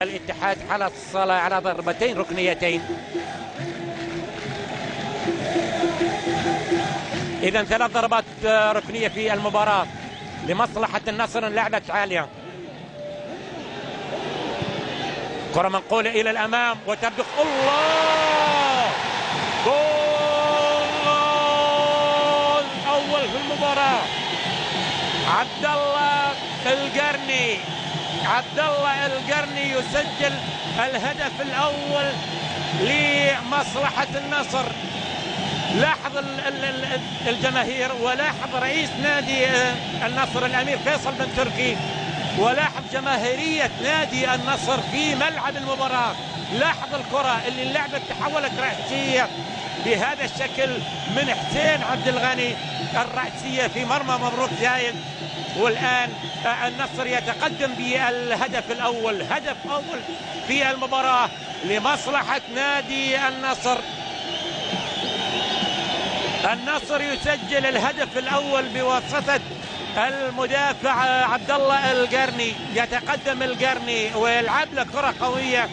الاتحاد حصل على ضربتين ركنيتين. إذا 3 ضربات ركنية في المباراة لمصلحة النصر. لعبت عالية، كرة منقولة إلى الأمام وتبدو الله، جول أول في المباراة. عبد الله القرني يسجل الهدف الأول لمصلحة النصر. لاحظ الجماهير، ولاحظ رئيس نادي النصر الأمير فيصل بن تركي، ولاحظ جماهيرية نادي النصر في ملعب المباراة. لاحظ الكرة اللي اللعبة تحولت رأسية بهذا الشكل من حسين عبد الغني، الرأسية في مرمى مبروك زايد. والآن النصر يتقدم بالهدف الأول، هدف أول في المباراة لمصلحة نادي النصر. النصر يسجل الهدف الأول بواسطة المدافع عبد الله القرني. يتقدم القرني ويلعب له كرة قوية